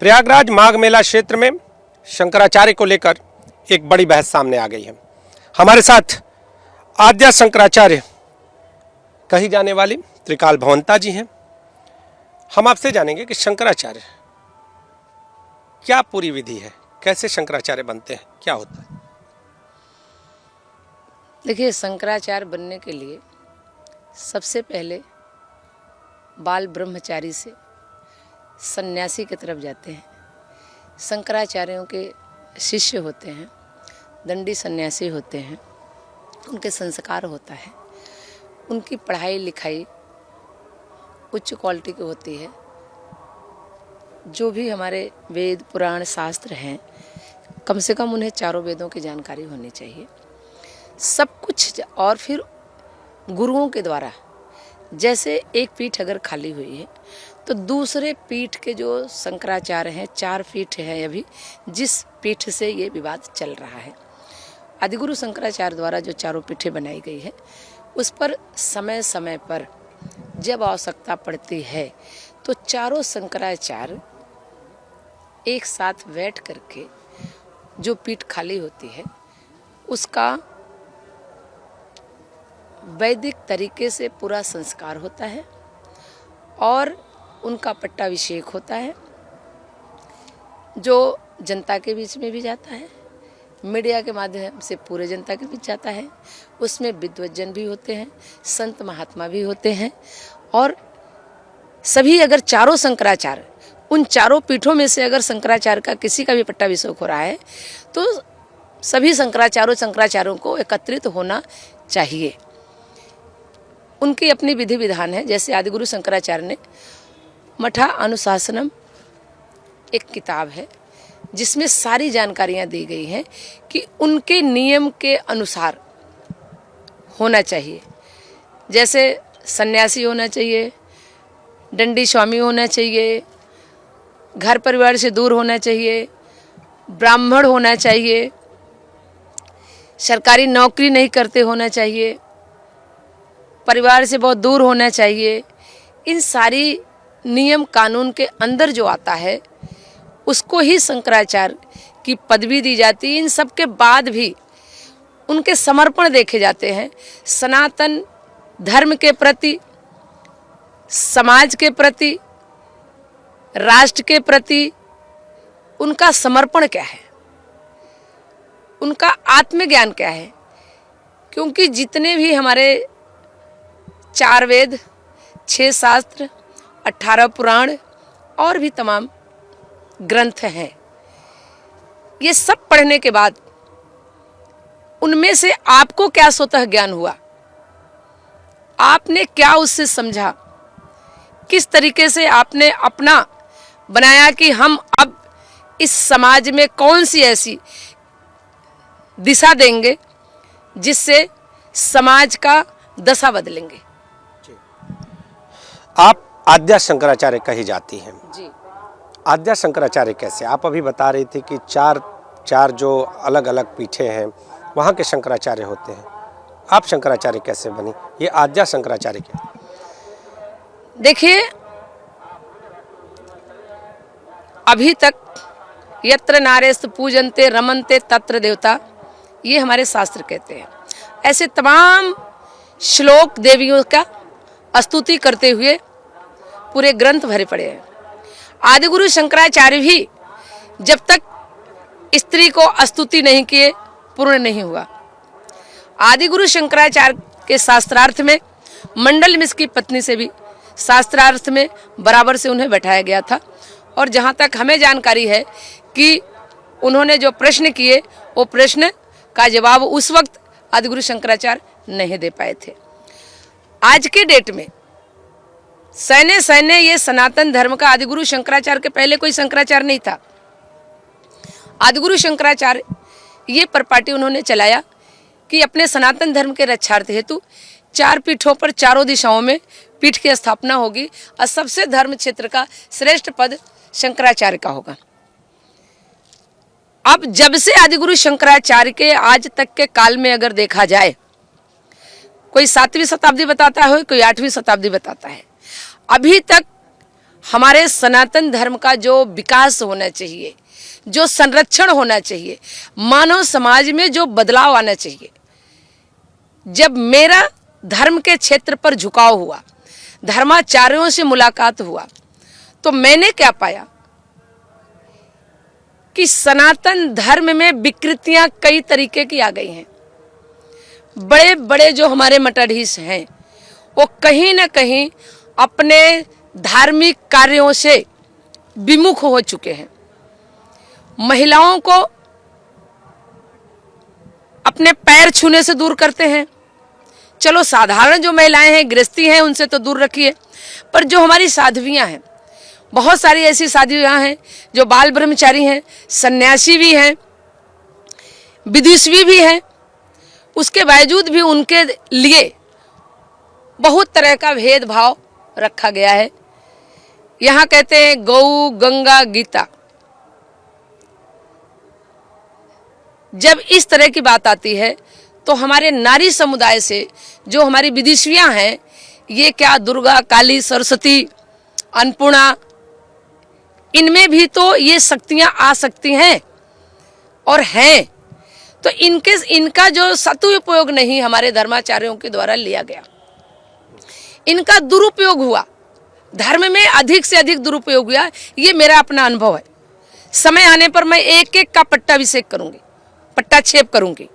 प्रयागराज माघ मेला क्षेत्र में शंकराचार्य को लेकर एक बड़ी बहस सामने आ गई है। हमारे साथ आद्या शंकराचार्य कही जाने वाली त्रिकाल भवंता जी हैं। हम आपसे जानेंगे कि शंकराचार्य क्या पूरी विधि है, कैसे शंकराचार्य बनते हैं, क्या होता है। देखिए, शंकराचार्य बनने के लिए सबसे पहले बाल ब्रह्मचारी से सन्यासी की तरफ जाते हैं। शंकराचार्यों के शिष्य होते हैं, दंडी सन्यासी होते हैं, उनके संस्कार होता है, उनकी पढ़ाई लिखाई उच्च क्वालिटी की होती है। जो भी हमारे वेद पुराण शास्त्र हैं, कम से कम उन्हें चारों वेदों की जानकारी होनी चाहिए, सब कुछ। और फिर गुरुओं के द्वारा, जैसे एक पीठ अगर खाली हुई है तो दूसरे पीठ के जो शंकराचार्य हैं, 4 पीठ हैं अभी, जिस पीठ से ये विवाद चल रहा है, आदिगुरु शंकराचार्य द्वारा जो चारों पीठें बनाई गई है, उस पर समय समय पर जब आवश्यकता पड़ती है तो चारों शंकराचार्य एक साथ बैठ करके जो पीठ खाली होती है उसका वैदिक तरीके से पूरा संस्कार होता है और उनका पट्टाभिषेक होता है, जो जनता के बीच में भी जाता है, मीडिया के माध्यम से पूरे जनता के बीच जाता है। उसमें विद्वज्जन भी होते हैं, संत महात्मा भी होते हैं, और सभी अगर चारों शंकराचार्य, उन चारों पीठों में से अगर शंकराचार्य का किसी का भी पट्टाभिषेक हो रहा है तो सभी शंकराचार्यों को एकत्रित होना चाहिए। उनकी अपनी विधि विधान है। जैसे आदिगुरु शंकराचार्य ने मठा अनुशासनम एक किताब है जिसमें सारी जानकारियां दी गई हैं कि उनके नियम के अनुसार होना चाहिए। जैसे सन्यासी होना चाहिए, दंडी स्वामी होना चाहिए, घर परिवार से दूर होना चाहिए, ब्राह्मण होना चाहिए, सरकारी नौकरी नहीं करते होना चाहिए, परिवार से बहुत दूर होना चाहिए। इन सारी नियम कानून के अंदर जो आता है उसको ही शंकराचार्य की पदवी दी जाती है। इन सब के बाद भी उनके समर्पण देखे जाते हैं। सनातन धर्म के प्रति, समाज के प्रति, राष्ट्र के प्रति उनका समर्पण क्या है, उनका आत्मज्ञान क्या है। क्योंकि जितने भी हमारे 4 वेद, 6 शास्त्र, 18 पुराण और भी तमाम ग्रंथ हैं, ये सब पढ़ने के बाद उनमें से आपको क्या स्वतः ज्ञान हुआ, आपने क्या उससे समझा, किस तरीके से आपने अपना बनाया कि हम अब इस समाज में कौन सी ऐसी दिशा देंगे जिससे समाज का दशा बदलेंगे। आप आद्या शंकराचार्य कही जाती हैं जी। आद्या शंकराचार्य कैसे? आप अभी बता रही थी कि चार जो अलग अलग पीठे हैं वहाँ के शंकराचार्य होते हैं। आप शंकराचार्य कैसे बनी? ये आद्या शंकराचार्य क्या? देखिए, अभी तक यत्र नारेस्त पूजन्ते रमन्ते तत्र देवता, ये हमारे शास्त्र कहते हैं। ऐसे तमाम श्लोक देवियों का स्तुति करते हुए पूरे ग्रंथ भरे पड़े हैं। आदिगुरु शंकराचार्य भी जब तक स्त्री को स्तुति नहीं किए पूर्ण नहीं हुआ। आदिगुरु शंकराचार्य के शास्त्रार्थ में मंडल मिश्र की पत्नी से भी शास्त्रार्थ में बराबर से उन्हें बैठाया गया था। और जहाँ तक हमें जानकारी है कि उन्होंने जो प्रश्न किए वो प्रश्न का जवाब उस वक्त आदिगुरु शंकराचार्य नहीं दे पाए थे। आज के डेट में सैन्य ये सनातन धर्म का, आदिगुरु शंकराचार्य के पहले कोई शंकराचार्य नहीं था। आदिगुरु शंकराचार्य ये परपाटी उन्होंने चलाया कि अपने सनातन धर्म के रक्षार्थ हेतु 4 पीठों पर चारों दिशाओं में पीठ की स्थापना होगी और सबसे धर्म क्षेत्र का श्रेष्ठ पद शंकराचार्य का होगा। अब जब से आदिगुरु शंकराचार्य के आज तक के काल में अगर देखा जाए, कोई 7वीं शताब्दी बताता है, कोई 8वीं शताब्दी बताता है, अभी तक हमारे सनातन धर्म का जो विकास होना चाहिए, जो संरक्षण होना चाहिए, मानव समाज में जो बदलाव आना चाहिए, जब मेरा धर्म के क्षेत्र पर झुकाव हुआ, धर्माचार्यों से मुलाकात हुआ, तो मैंने क्या पाया कि सनातन धर्म में विकृतियां कई तरीके की आ गई हैं। बड़े बड़े जो हमारे मठाधीश हैं वो कहीं ना कहीं अपने धार्मिक कार्यों से विमुख हो चुके हैं। महिलाओं को अपने पैर छूने से दूर करते हैं। चलो साधारण जो महिलाएं हैं, गृहस्थी हैं, उनसे तो दूर रखिए, पर जो हमारी साध्वियां हैं, बहुत सारी ऐसी साध्वियां हैं जो बाल ब्रह्मचारी हैं, सन्यासी भी हैं, विदुषी भी हैं, उसके बावजूद भी उनके लिए बहुत तरह का भेदभाव रखा गया है। यहाँ कहते हैं गौ गंगा गीता। जब इस तरह की बात आती है तो हमारे नारी समुदाय से जो हमारी विदुषियां हैं, ये क्या दुर्गा, काली, सरस्वती, अन्नपूर्णा, इनमें भी तो ये शक्तियां आ सकती हैं और हैं, तो इनका जो सदुपयोग नहीं हमारे धर्माचार्यों के द्वारा लिया गया, इनका दुरुपयोग हुआ, धर्म में अधिक से अधिक दुरुपयोग हुआ। ये मेरा अपना अनुभव है। समय आने पर मैं एक एक का पट्टाभिषेक करूंगी, पट्टाक्षेप करूंगी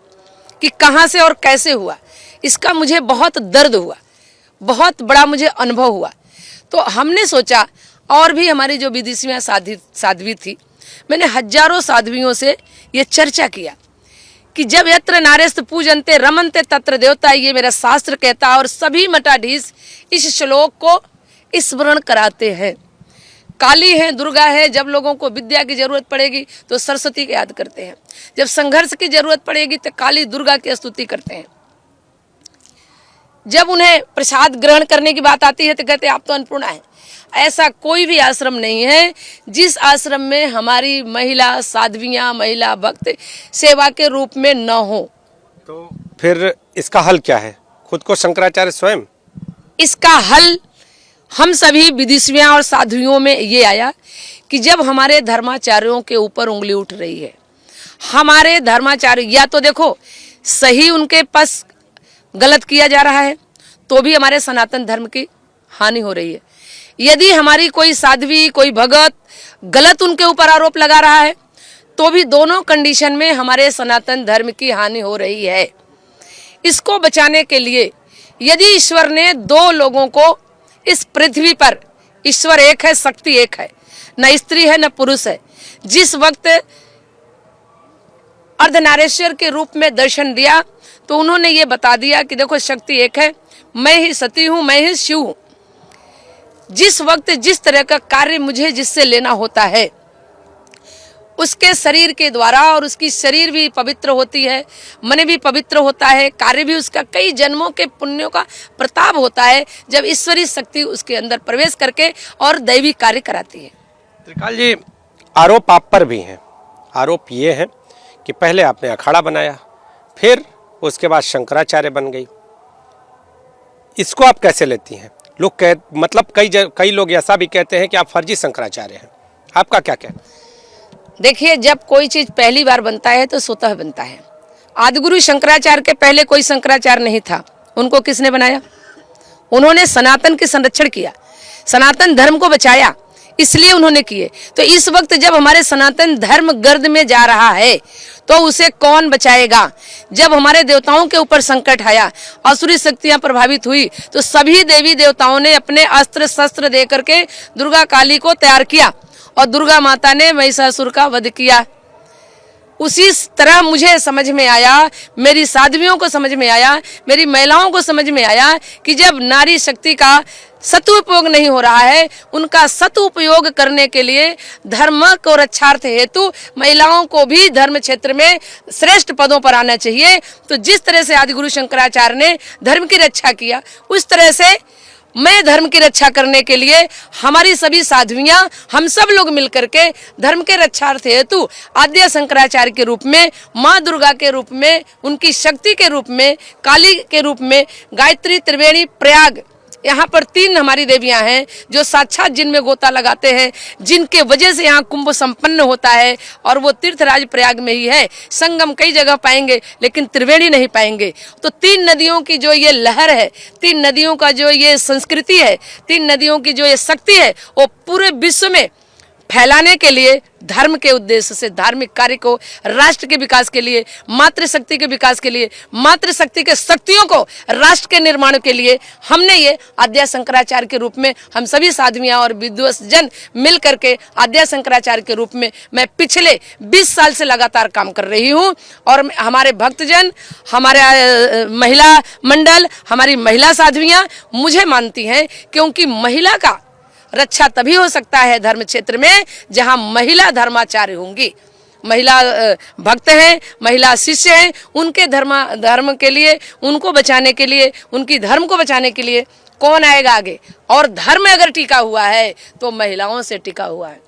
कि कहां से और कैसे हुआ। इसका मुझे बहुत दर्द हुआ, बहुत बड़ा मुझे अनुभव हुआ। तो हमने सोचा, और भी हमारी जो विदुषियां साध्वी थी, मैंने हजारों साध्वियों से ये चर्चा किया कि जब यत्र नारेस्त पूजन्ते रमन्ते तत्र देवता, ये मेरा शास्त्र कहता है, और सभी मठाधीश इस श्लोक को स्मरण कराते हैं। काली है, दुर्गा है, जब लोगों को विद्या की जरूरत पड़ेगी तो सरस्वती को याद करते हैं, जब संघर्ष की जरूरत पड़ेगी तो काली दुर्गा की स्तुति करते हैं, जब उन्हें प्रसाद ग्रहण करने की बात आती है तो कहते हैं आप तो अन्नपूर्णा है। ऐसा कोई भी आश्रम नहीं है जिस आश्रम में हमारी महिला साध्वियां, महिला भक्त सेवा के रूप में न हो। तो फिर इसका हल क्या है? खुद को शंकराचार्य स्वयं? इसका हल हम सभी विदुषियां और साध्वियों में ये आया कि जब हमारे धर्माचार्यों के ऊपर उंगली उठ रही है, हमारे धर्माचार्य या तो देखो सही उनके पास गलत किया जा रहा है तो भी हमारे सनातन धर्म की हानि हो रही है। यदि हमारी कोई साध्वी, कोई भगत गलत उनके ऊपर आरोप लगा रहा है तो भी दोनों कंडीशन में हमारे सनातन धर्म की हानि हो रही है। इसको बचाने के लिए यदि ईश्वर ने दो लोगों को इस पृथ्वी पर, ईश्वर एक है, शक्ति एक है, न स्त्री है न पुरुष है, जिस वक्त अर्धनारीश्वर के रूप में दर्शन दिया तो उन्होंने ये बता दिया कि देखो शक्ति एक है, मैं ही सती हूं, मैं ही शिव हूं। जिस वक्त जिस तरह का कार्य मुझे जिससे लेना होता है उसके शरीर के द्वारा, और उसकी शरीर भी पवित्र होती है, मन भी पवित्र होता है, कार्य भी उसका कई जन्मों के पुण्यों का प्रताप होता है जब ईश्वरीय शक्ति उसके अंदर प्रवेश करके और दैवी कार्य कराती है। त्रिकाल जी, आरोप आप पर भी हैं। आरोप ये है कि पहले आपने अखाड़ा बनाया, फिर उसके बाद शंकराचार्य बन गई। इसको आप कैसे लेती हैं? लोग मतलब कई लोग ऐसा भी कहते हैं कि आप फर्जी शंकराचार्य हैं। आपका क्या कहना? देखिए, जब कोई चीज पहली बार बनता है तो स्वतः बनता है। आदिगुरु शंकराचार्य के पहले कोई शंकराचार्य नहीं था। उनको किसने बनाया? उन्होंने सनातन के संरक्षण किया, सनातन धर्म को बचाया, इसलिए उन्होंने किए। तो इस वक्त जब हमारे सनातन धर्म गर्द में जा रहा है तो उसे कौन बचाएगा? जब हमारे देवताओं के ऊपर संकट आया, असुरी शक्तियां प्रभावित हुई, तो सभी देवी देवताओं ने अपने अस्त्र शस्त्र दे करके दुर्गा काली को तैयार किया और दुर्गा माता ने महिषासुर का वध किया। उसी तरह मुझे समझ में आया, मेरी साध्वियों को समझ में आया, मेरी महिलाओं को समझ में आया कि जब नारी शक्ति का सदुपयोग नहीं हो रहा है, उनका सदुपयोग करने के लिए धर्म को रक्षार्थ हेतु महिलाओं को भी धर्म क्षेत्र में श्रेष्ठ पदों पर आना चाहिए। तो जिस तरह से आदिगुरु शंकराचार्य ने धर्म की रक्षा किया, उस तरह से मैं धर्म की रक्षा करने के लिए हमारी सभी साध्वियां, हम सब लोग मिलकर के धर्म के रक्षार्थ हेतु आद्य शंकराचार्य के रूप में, माँ दुर्गा के रूप में, उनकी शक्ति के रूप में, काली के रूप में, गायत्री त्रिवेणी प्रयाग यहाँ पर 3 हमारी देवियां हैं जो साक्षात जिनमें गोता लगाते हैं, जिनके वजह से यहाँ कुंभ संपन्न होता है, और वो तीर्थराज प्रयाग में ही है। संगम कई जगह पाएंगे लेकिन त्रिवेणी नहीं पाएंगे। तो 3 नदियों की जो ये लहर है, 3 नदियों का जो ये संस्कृति है, 3 नदियों की जो ये शक्ति है, वो पूरे विश्व में फैलाने के लिए, धर्म के उद्देश्य से, धार्मिक कार्य को, राष्ट्र के विकास के लिए, मातृशक्ति के विकास के लिए, मातृशक्ति के शक्तियों को राष्ट्र के निर्माण के लिए हमने ये आद्या शंकराचार्य के रूप में, हम सभी साध्वियां और विद्वत जन मिल करके आद्या शंकराचार्य के रूप में मैं पिछले 20 साल से लगातार काम कर रही हूँ। और हमारे भक्तजन, हमारे महिला मंडल, हमारी महिला साध्वियां मुझे मानती हैं, क्योंकि महिला का रक्षा तभी हो सकता है धर्म क्षेत्र में जहां महिला धर्माचार्य होंगी। महिला भक्त हैं, महिला शिष्य हैं, उनके धर्म के लिए, उनको बचाने के लिए, उनकी धर्म को बचाने के लिए कौन आएगा आगे? और धर्म अगर टिका हुआ है तो महिलाओं से टिका हुआ है।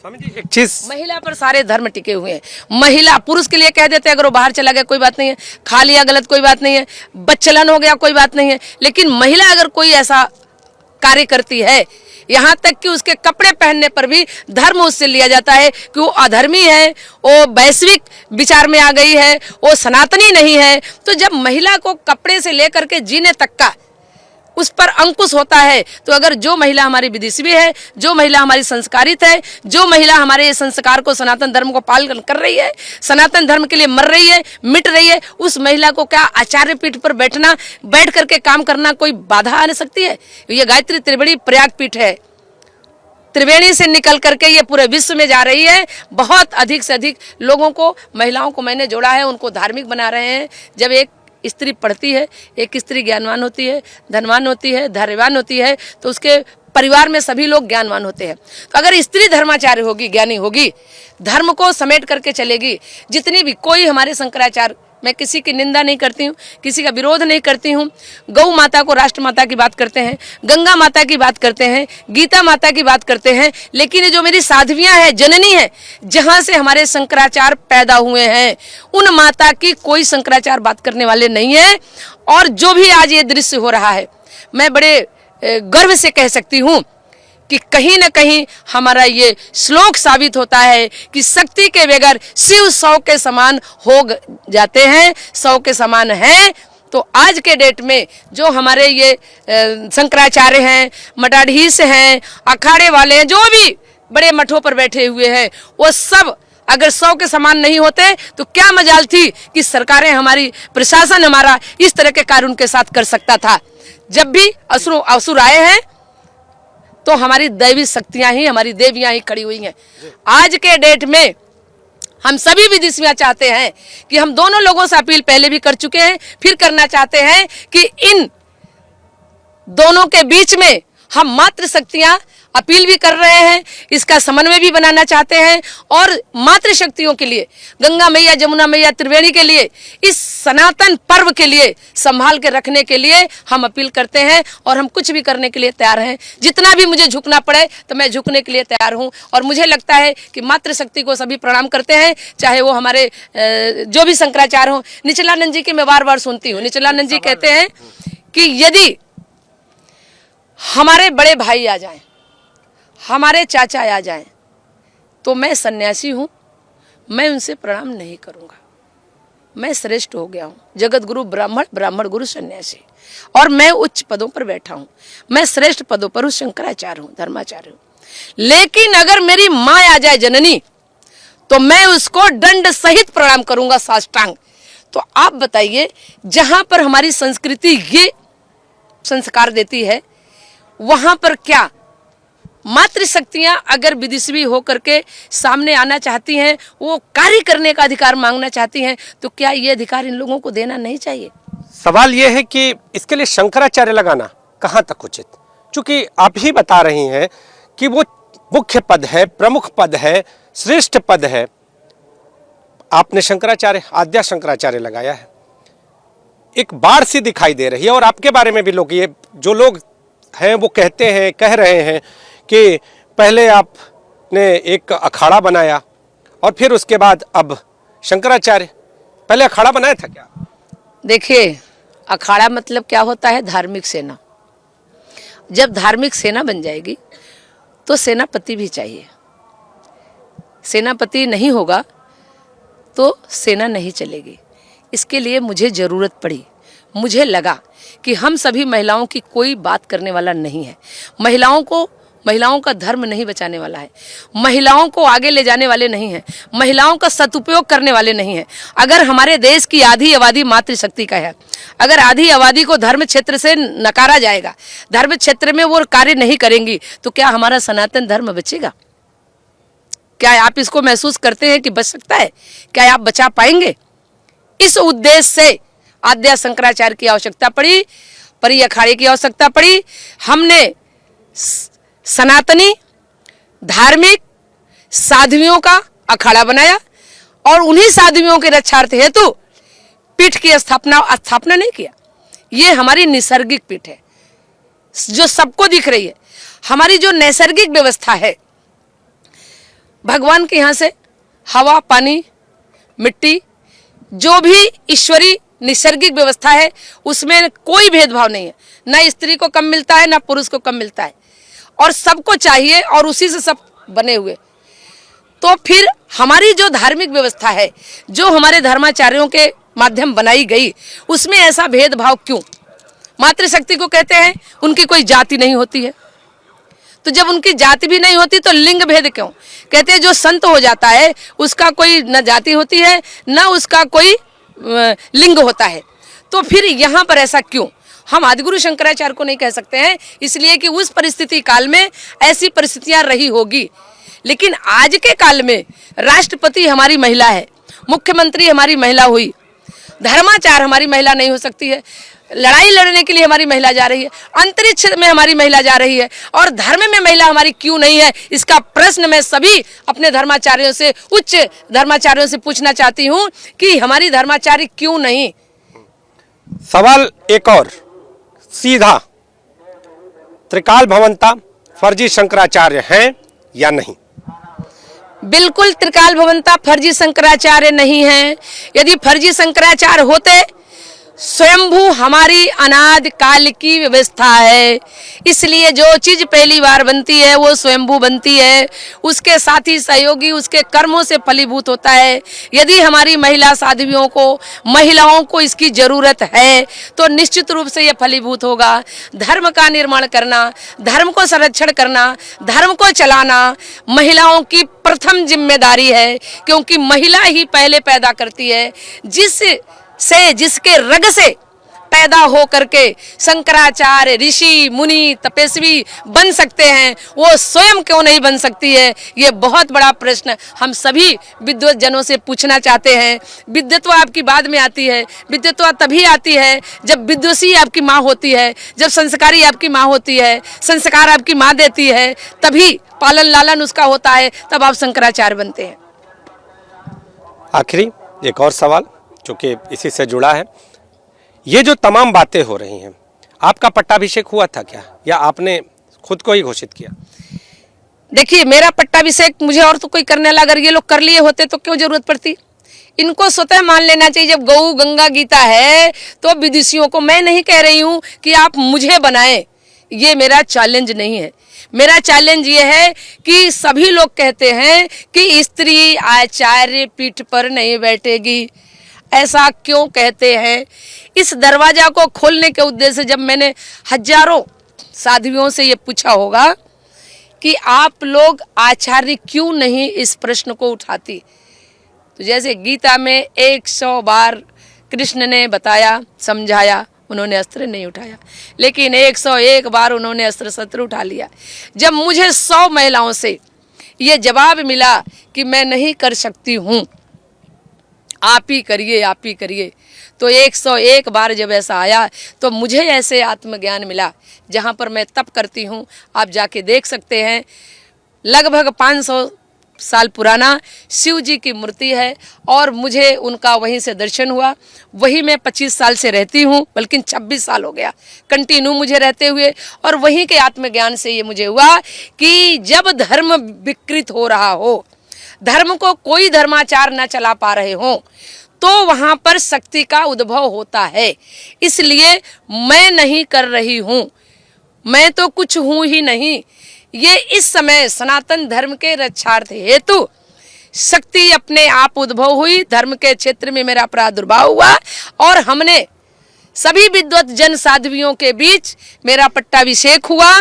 स्वामी जी, एक चीज, महिला पर सारे धर्म टिके हुए हैं। महिला पुरुष के लिए कह देते हैं अगर वो बाहर चला गया कोई बात नहीं है, खा लिया गलत कोई बात नहीं है, बच्चलन हो गया कोई बात नहीं है, लेकिन महिला अगर कोई ऐसा कार्य करती है, यहाँ तक कि उसके कपड़े पहनने पर भी धर्म उससे लिया जाता है कि वो अधर्मी है, वो वैश्विक विचार में आ गई है, वो सनातनी नहीं है। तो जब महिला को कपड़े से लेकर के जीने तक का उस पर अंकुश होता है, तो अगर जो महिला हमारी विदेशी है, जो महिला हमारी संस्कारित है, जो महिला हमारे संस्कार को, सनातन धर्म को पालन कर रही है, सनातन धर्म के लिए मर रही है, मिट रही है, उस महिला को क्या आचार्य पीठ पर बैठ करके काम करना कोई बाधा आ सकती है? ये गायत्री त्रिवेणी प्रयाग पीठ है, त्रिवेणी से निकल करके ये पूरे विश्व में जा रही है। बहुत अधिक से अधिक लोगों को, महिलाओं को मैंने जोड़ा है, उनको धार्मिक बना रहे हैं। जब एक स्त्री पढ़ती है, एक स्त्री ज्ञानवान होती है, धनवान होती है, धैर्यवान होती है, तो उसके परिवार में सभी लोग ज्ञानवान होते हैं। तो अगर स्त्री धर्माचार्य होगी, ज्ञानी होगी, धर्म को समेट करके चलेगी, जितनी भी, कोई हमारे शंकराचार्य, मैं किसी की निंदा नहीं करती हूँ, किसी का विरोध नहीं करती हूँ। गौ माता को राष्ट्र माता की बात करते हैं, गंगा माता की बात करते हैं, गीता माता की बात करते हैं, लेकिन जो मेरी साध्वियां हैं, जननी है, जहाँ से हमारे शंकराचार्य पैदा हुए हैं, उन माता की कोई शंकराचार्य बात करने वाले नहीं है। और जो भी आज ये दृश्य हो रहा है, मैं बड़े गर्व से कह सकती हूँ कि कहीं न कहीं हमारा ये श्लोक साबित होता है कि शक्ति के बगैर शिव 100 के समान हो जाते हैं, 100 के समान हैं। तो आज के डेट में जो हमारे ये शंकराचार्य हैं, मठाधीश हैं, अखाड़े वाले हैं, जो भी बड़े मठों पर बैठे हुए हैं, वो सब अगर 100 के समान नहीं होते तो क्या मजाल थी कि सरकारें हमारी, प्रशासन हमारा इस तरह के कार्य उनके साथ कर सकता था। जब भी असुर आए हैं तो हमारी दैवी शक्तियां ही, हमारी देवियां ही खड़ी हुई हैं। आज के डेट में हम सभी विदेशियां चाहते हैं कि हम दोनों लोगों से अपील पहले भी कर चुके हैं, फिर करना चाहते हैं कि इन दोनों के बीच में हम मातृशक्तियां अपील भी कर रहे हैं, इसका समन्वय भी बनाना चाहते हैं। और मातृशक्तियों के लिए, गंगा मैया, जमुना मैया, त्रिवेणी के लिए, इस सनातन पर्व के लिए संभाल के रखने के लिए हम अपील करते हैं। और हम कुछ भी करने के लिए तैयार हैं, जितना भी मुझे झुकना पड़े तो मैं झुकने के लिए तैयार हूं। और मुझे लगता है कि मातृशक्ति को सभी प्रणाम करते हैं, चाहे वो हमारे जो भी शंकराचार्य हों। निचलानंद जी की मैं बार बार सुनती हूँ, निचलानंद जी कहते हैं कि यदि हमारे बड़े भाई आ जाएं, हमारे चाचा आ जाएं, तो मैं सन्यासी हूं, मैं उनसे प्रणाम नहीं करूंगा। मैं श्रेष्ठ हो गया हूं, जगत गुरु ब्राह्मण, ब्राह्मण गुरु सन्यासी, और मैं उच्च पदों पर बैठा हूं, मैं श्रेष्ठ पदों पर हूं, शंकराचार्य हूं, धर्माचार्य हूं। लेकिन अगर मेरी माँ आ जाए जननी, तो मैं उसको दंड सहित प्रणाम करूंगा, साष्टांग। तो आप बताइए, जहां पर हमारी संस्कृति ये संस्कार देती है, वहां पर क्या मातृशक्तियां अगर विदेशी होकर के सामने आना चाहती हैं, वो कार्य करने का अधिकार मांगना चाहती हैं, तो क्या ये अधिकार इन लोगों को देना नहीं चाहिए? सवाल ये है कि इसके लिए शंकराचार्य लगाना कहाँ तक उचित, क्योंकि आप ही बता रही हैं कि वो मुख्य पद है, प्रमुख पद है, श्रेष्ठ पद है। आपने शंकराचार्य, आद्या शंकराचार्य लगाया है, एक बाढ़ सी दिखाई दे रही है। और आपके बारे में भी लोग, ये जो लोग हैं वो कहते हैं, कह रहे हैं कि पहले आपने एक अखाड़ा बनाया और फिर उसके बाद अब शंकराचार्य। पहले अखाड़ा बनाया था क्या? देखिए, अखाड़ा मतलब क्या होता है? धार्मिक सेना। जब धार्मिक सेना बन जाएगी तो सेनापति भी चाहिए। सेनापति नहीं होगा तो सेना नहीं चलेगी। इसके लिए मुझे ज़रूरत पड़ी, मुझे लगा कि हम सभी महिलाओं की कोई बात करने वाला नहीं है, महिलाओं का धर्म नहीं बचाने वाला है, महिलाओं को आगे ले जाने वाले नहीं हैं, महिलाओं का सदुपयोग करने वाले नहीं हैं। अगर हमारे देश की आधी आबादी मातृशक्ति का है, अगर आधी आबादी को धर्म क्षेत्र से नकारा जाएगा, धर्म क्षेत्र में वो कार्य नहीं करेंगी, तो क्या हमारा सनातन धर्म बचेगा? क्या आप इसको महसूस करते हैं कि बच सकता है? क्या आप बचा पाएंगे? इस उद्देश्य से आद्या शंकराचार्य की आवश्यकता पड़ी, परी अखाड़े की आवश्यकता पड़ी। हमने सनातनी धार्मिक साध्वियों का अखाड़ा बनाया और उन्हीं साध्वियों के रक्षार्थ हेतु पीठ की स्थापना नहीं किया। ये हमारी नैसर्गिक पीठ है जो सबको दिख रही है। हमारी जो नैसर्गिक व्यवस्था है, भगवान के यहाँ से हवा, पानी, मिट्टी, जो भी ईश्वरी नैसर्गिक व्यवस्था है, उसमें कोई भेदभाव नहीं है। ना स्त्री को कम मिलता है, ना पुरुष को कम मिलता है, और सबको चाहिए, और उसी से सब बने हुए। तो फिर हमारी जो धार्मिक व्यवस्था है, जो हमारे धर्माचार्यों के माध्यम बनाई गई, उसमें ऐसा भेदभाव क्यों? मातृशक्ति को कहते हैं उनकी कोई जाति नहीं होती है, तो जब उनकी जाति भी नहीं होती तो लिंग भेद क्यों? कहते हैं जो संत हो जाता है उसका कोई न जाति होती है न उसका कोई लिंग होता है। तो फिर यहाँ पर ऐसा क्यों? हम आदिगुरु शंकराचार्य को नहीं कह सकते हैं, इसलिए कि उस परिस्थिति काल में ऐसी परिस्थितियां रही होगी। लेकिन आज के काल में राष्ट्रपति हमारी महिला है, मुख्यमंत्री हमारी महिला हुई, धर्माचार हमारी महिला नहीं हो सकती है, लड़ाई लड़ने के लिए हमारी महिला जा रही है, अंतरिक्ष में हमारी महिला जा रही है, और धर्म में महिला हमारी क्यों नहीं है? इसका प्रश्न मैं सभी अपने धर्माचार्यों से, उच्च धर्माचार्यों से पूछना चाहती हूँ कि हमारी धर्माचार्य क्यों नहीं? सवाल एक और सीधा, त्रिकाल भवंता फर्जी शंकराचार्य हैं या नहीं? बिल्कुल त्रिकाल भवंता फर्जी शंकराचार्य नहीं है। यदि फर्जी शंकराचार्य होते, स्वयंभू हमारी अनादि काल की व्यवस्था है, इसलिए जो चीज पहली बार बनती है वो स्वयंभू बनती है, उसके साथी सहयोगी उसके कर्मों से फलीभूत होता है। यदि हमारी महिला साध्वियों को, महिलाओं को इसकी जरूरत है तो निश्चित रूप से ये फलीभूत होगा। धर्म का निर्माण करना, धर्म को संरक्षण करना, धर्म को चलाना महिलाओं की प्रथम जिम्मेदारी है, क्योंकि महिला ही पहले पैदा करती है। जिसके रग से पैदा हो करके शंकराचार्य, ऋषि, मुनि, तपस्वी बन सकते हैं, वो स्वयं क्यों नहीं बन सकती है? ये बहुत बड़ा प्रश्न हम सभी विद्वत जनों से पूछना चाहते हैं। विद्वत्ता आपकी बाद में आती है, विद्वत्ता तभी आती है जब विद्वसी आपकी माँ होती है, जब संस्कारी आपकी माँ होती है, संस्कार आपकी माँ देती है, तभी पालन लालन उसका होता है, तब आप शंकराचार्य बनते हैं। आखिरी एक और सवाल जो कि इसी से जुड़ा है, ये जो तमाम बातें हो रही हैं, आपका पट्टाभिषेक हुआ था क्या, या आपने खुद को ही घोषित किया? देखिए, मेरा पट्टाभिषेक मुझे और तो कोई करने लगा, अगर ये लोग कर लिए होते तो क्यों जरूरत पड़ती? इनको स्वतः मान लेना चाहिए। जब गौ गंगा गीता है तो विदुषियों को, मैं नहीं कह रही हूं कि आप मुझे बनाएं, ये मेरा चैलेंज नहीं है। मेरा चैलेंज ये है कि सभी लोग कहते हैं कि स्त्री आचार्य पीठ पर नहीं बैठेगी, ऐसा क्यों कहते हैं? इस दरवाजा को खोलने के उद्देश्य से जब मैंने हजारों साध्वियों से ये पूछा होगा कि आप लोग आचार्य क्यों नहीं इस प्रश्न को उठाती, तो जैसे गीता में 100 बार कृष्ण ने बताया, समझाया, उन्होंने अस्त्र नहीं उठाया, लेकिन 101 बार उन्होंने अस्त्र शस्त्र उठा लिया। जब मुझे 100 महिलाओं से ये जवाब मिला कि मैं नहीं कर सकती हूँ, आप ही करिए, आप ही करिए, तो 101 बार जब ऐसा आया तो मुझे ऐसे आत्मज्ञान मिला जहाँ पर मैं तप करती हूँ। आप जाके देख सकते हैं, लगभग 500 साल पुराना शिव जी की मूर्ति है, और मुझे उनका वहीं से दर्शन हुआ। वहीं मैं 25 साल से रहती हूँ, बल्कि 26 साल हो गया कंटिन्यू मुझे रहते हुए, और वहीं के आत्मज्ञान से ये मुझे हुआ कि जब धर्म विकृत हो रहा हो, धर्म को कोई धर्माचार न चला पा रहे हो, तो वहां पर शक्ति का उद्भव होता है। इसलिए मैं नहीं कर रही हूं, मैं तो कुछ हूं ही नहीं। ये इस समय सनातन धर्म के रक्षार्थ हेतु शक्ति अपने आप उद्भव हुई, धर्म के क्षेत्र में मेरा प्रादुर्भाव हुआ और हमने सभी विद्वत जन साध्वियों के बीच मेरा पट्टाभिषेक हुआ।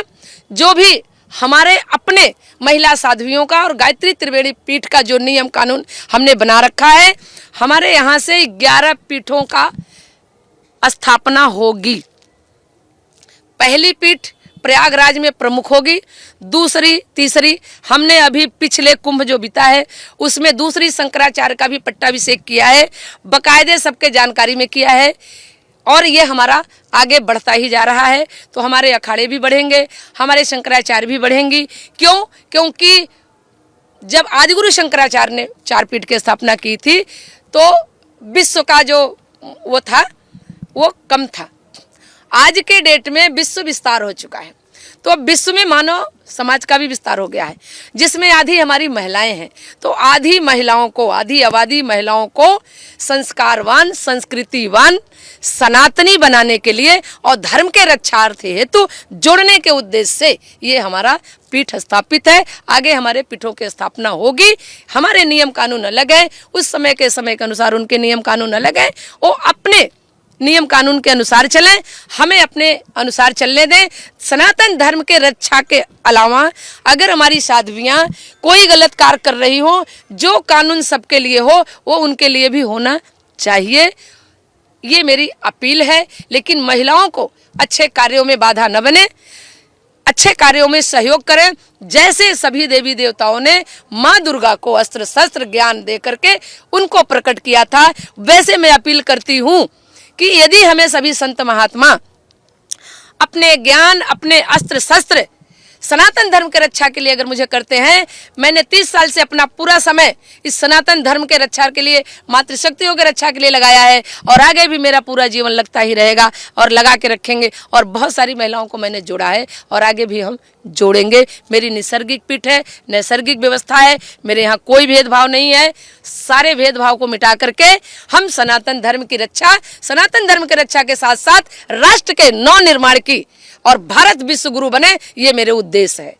जो भी हमारे अपने महिला साध्वियों का और गायत्री त्रिवेणी पीठ का जो नियम कानून हमने बना रखा है, हमारे यहाँ से 11 पीठों का स्थापना होगी। पहली पीठ प्रयागराज में प्रमुख होगी, दूसरी तीसरी हमने अभी पिछले कुंभ जो बीता है उसमें दूसरी शंकराचार्य का भी पट्टाभिषेक किया है, बकायदे सबके जानकारी में किया है और ये हमारा आगे बढ़ता ही जा रहा है। तो हमारे अखाड़े भी बढ़ेंगे, हमारे शंकराचार्य भी बढ़ेंगी। क्यों? क्योंकि जब आदिगुरु शंकराचार्य ने 4 पीठ की स्थापना की थी तो विश्व का जो वो था वो कम था। आज के डेट में विश्व विस्तार हो चुका है, तो अब विश्व में मानव समाज का भी विस्तार हो गया है, जिसमें आधी हमारी महिलाएं हैं। तो आधी महिलाओं को, आधी आबादी महिलाओं को संस्कारवान, संस्कृतिवान, सनातनी बनाने के लिए और धर्म के रक्षार्थ हेतु जोड़ने के उद्देश्य से ये हमारा पीठ स्थापित है। आगे हमारे पीठों की स्थापना होगी। हमारे नियम कानून अलग है, उस समय के अनुसार उनके नियम कानून अलग है। वो अपने नियम कानून के अनुसार चलें, हमें अपने अनुसार चलने दें। सनातन धर्म के रक्षा के अलावा अगर हमारी साध्वियाँ कोई गलत कार्य कर रही हो, जो कानून सबके लिए हो वो उनके लिए भी होना चाहिए, ये मेरी अपील है। लेकिन महिलाओं को अच्छे कार्यों में बाधा न बने, अच्छे कार्यों में सहयोग करें। जैसे सभी देवी देवताओं ने माँ दुर्गा को अस्त्र शस्त्र ज्ञान दे करके उनको प्रकट किया था, वैसे मैं अपील करती हूँ कि यदि हमें सभी संत महात्मा अपने ज्ञान, अपने अस्त्र शस्त्र सनातन धर्म के रक्षा के लिए अगर मुझे करते हैं, मैंने 30 साल से अपना पूरा समय इस सनातन धर्म के रक्षा के लिए, मातृशक्तियों के रक्षा के लिए लगाया है और आगे भी मेरा पूरा जीवन लगता ही रहेगा और लगा के रखेंगे। और बहुत सारी महिलाओं को मैंने जोड़ा है और आगे भी हम जोड़ेंगे। मेरी नैसर्गिक पीठ है, नैसर्गिक व्यवस्था है, मेरे यहाँ कोई भेदभाव नहीं है। सारे भेदभाव को मिटा करके हम सनातन धर्म की रक्षा, सनातन धर्म की रक्षा के साथ साथ राष्ट्र के नव निर्माण की और भारत विश्व गुरु बने, ये मेरे उद्देश्य है।